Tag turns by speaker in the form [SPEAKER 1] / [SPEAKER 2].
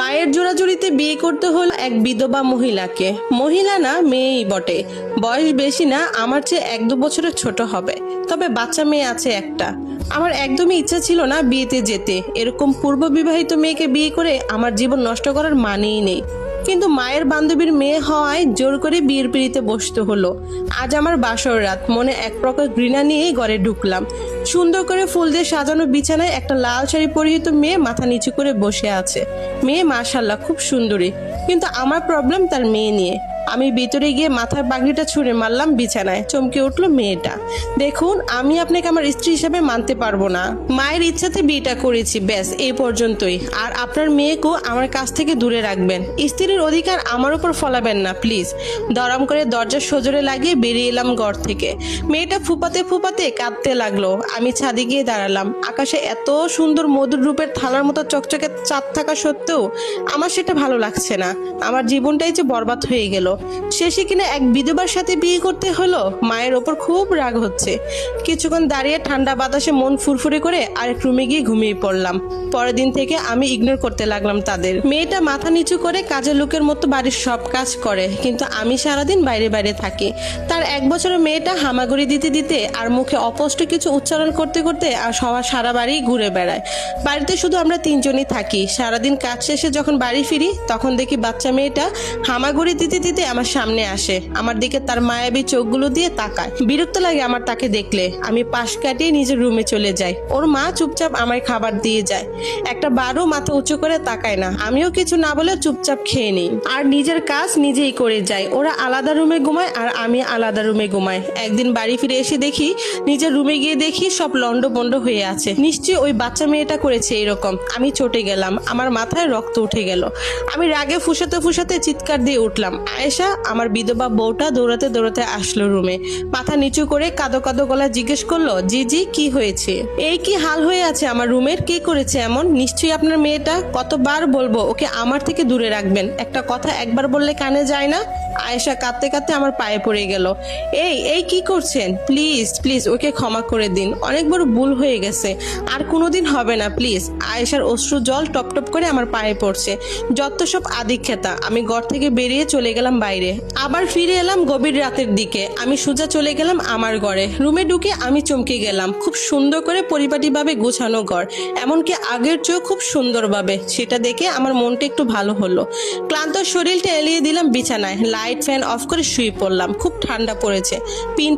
[SPEAKER 1] মায়ের জোড়াজুড়িতে বিয়ে করতে হলো এক বিধবা মহিলাকে। মহিলা না, মেয়েই বটে। বয়স বেশি না, আমার চেয়ে 1-2 বছরের ছোট হবে, তবে বাচ্চা মেয়ে আছে একটা। আমার একদমই ইচ্ছা ছিল না বিয়েতে যেতে। এরকম পূর্ব বিবাহিত মেয়েকে বিয়ে করে আমার জীবন নষ্ট করার মানেই নেই, কিন্তু মায়ের বান্ধবীর মেয়ে হওয়ায় জোর করে বিয়ের পিড়িতে বসতে হলো। আজ আমার বাসর রাত। মনে এক প্রকার ঘৃণা নিয়েই ঘরে ঢুকলাম। সুন্দর করে ফুল দিয়ে সাজানো বিছানায় একটা লাল শাড়ি পরিহিত মেয়ে মাথা নিচু করে বসে আছে। মেয়ে মাশাআল্লাহ খুব সুন্দরী, কিন্তু আমার প্রবলেম তার মেয়ে নিয়ে। আমি ভিতরে গিয়ে মাথার পাগড়িটা ছুঁড়ে মারলাম বিছানায়। চমকে উঠলো মেয়েটা। দেখুন, আমি আপনাকে আমার স্ত্রী হিসেবে মানতে পারবো না। মায়ের ইচ্ছাতে বিয়েটা করেছি, ব্যাস এই পর্যন্তই। আর আপনার মেয়েকেও আমার কাছ থেকে দূরে রাখবেন। স্ত্রীর অধিকার আমার উপর ফলাবেন না প্লিজ। দরম করে দরজা সজোরে লাগিয়ে বেরিয়ে এলাম ঘর থেকে। মেয়েটা ফুপাতে ফুপাতে কাঁদতে লাগলো। আমি ছাদে গিয়ে দাঁড়ালাম। আকাশে এত সুন্দর মধুর রূপের থালার মতো চকচকে চাঁদ থাকা সত্ত্বেও আমার সেটা ভালো লাগছে না। আমার জীবনটাই যে বরবাদ হয়ে গেল। শেষে কিনা এক বিধবার সাথে বিয়ে করতে হলো। মায়ের ওপর খুব রাগ হচ্ছে। কিছুক্ষণ দাঁড়িয়ে ঠান্ডা বাতাসে মন ফুরফুরে করে আরেক রুমে গিয়ে ঘুমিয়ে পড়লাম। পরের দিন থেকে আমি ইগনোর করতে লাগলাম তাদের। মেয়েটা মাথা নিচু করে কাজের লোকের মতো বাড়ির সব কাজ করে, কিন্তু আমি সারাদিন বাইরে বাইরে থাকি। তার 1 বছরের মেয়েটা হামাগুড়ি দিতে দিতে আর মুখে অস্পষ্ট কিছু উচ্চারণ করতে করতে আর সবার সারা বাড়ি ঘুরে বেড়ায়। বাড়িতে শুধু আমরা 3 জনই থাকি। সারাদিন কাজ শেষে যখন বাড়ি ফিরি তখন দেখি বাচ্চা মেয়েটা হামাগুড়ি দিতে দিতে আমার সামনে আসে। আমার দিকে তার মায়াবী চোখগুলো দিয়ে তাকায়। বিরক্ত লাগে আমার তাকে দেখলে। আমি পাশ কাটিয়ে নিজের রুমে চলে যাই। ওর মা চুপচাপ আমায় খাবার দিয়ে যায়। একটা বারও মাথা উঁচু করে তাকায় না। আমিও কিছু না বলে চুপচাপ খেয়ে নিই আর নিজের কাজ নিজেই করে যাই। ওরা আলাদা রুমে ঘুমায় আর আমি আলাদা রুমে ঘুমাই। একদিন বাড়ি ফিরে এসে দেখি, নিজের রুমে গিয়ে দেখি সব লন্ডভন্ড হয়ে আছে। নিশ্চয়ই ওই বাচ্চা মেয়েটা করেছে এরকম। আমি চটে গেলাম। আমার মাথায় রক্ত উঠে গেল। আমি রাগে ফুসাতে ফুসাতে চিৎকার দিয়ে উঠলাম। আয়েশা, আমার বিধবা বউটা দৌড়াতে দৌড়াতে আসলো রুমে। মাথা নিচু করে কাঁদো কাঁদো গলা জিজ্ঞেস করলো, জি জি কি হয়েছে? এই কি হাল হয়ে আছে আমার রুমের? কে করেছে এমন? নিশ্চয়ই আপনার মেয়েটা। কতবার বলবো ওকে আমার থেকে দূরে রাখবেন? একটা কথা একবার বললে কানে যায় না? আয়েশা কাঁদতে কাঁদতে আমার পায়ে পড়ে গেল। এই এই কি করছেন? প্লিজ প্লিজ ওকে ক্ষমা করে দিন। অনেক বড় ভুল হয়ে গেছে, আর কোনোদিন হবে না প্লিজ। আয়েশার অশ্রু জল টপ টপ করে আমার পায়ে পড়ছে। যত সব আদিক্ষেতা। আমি ঘর থেকে বেরিয়ে চলে গেলাম বাইরে। আবার ফিরে এলাম গভীর রাতের দিকে। আমি সোজা চলে গেলাম আমার ঘরে। রুমে ঢুকে আমি চমকে গেলাম। খুব সুন্দর করে পরিপাটিভাবে গোছানো ঘর, এমনকি আগের চেয়েও খুব সুন্দরভাবে। সেটা দেখে আমার মনটা একটু ভালো হলো। ক্লান্ত শরীরটা এলিয়ে দিলাম বিছানায়। লাইট ফ্যান অফ করে শুয়ে পড়লাম। খুব ঠান্ডা পড়েছে। পিন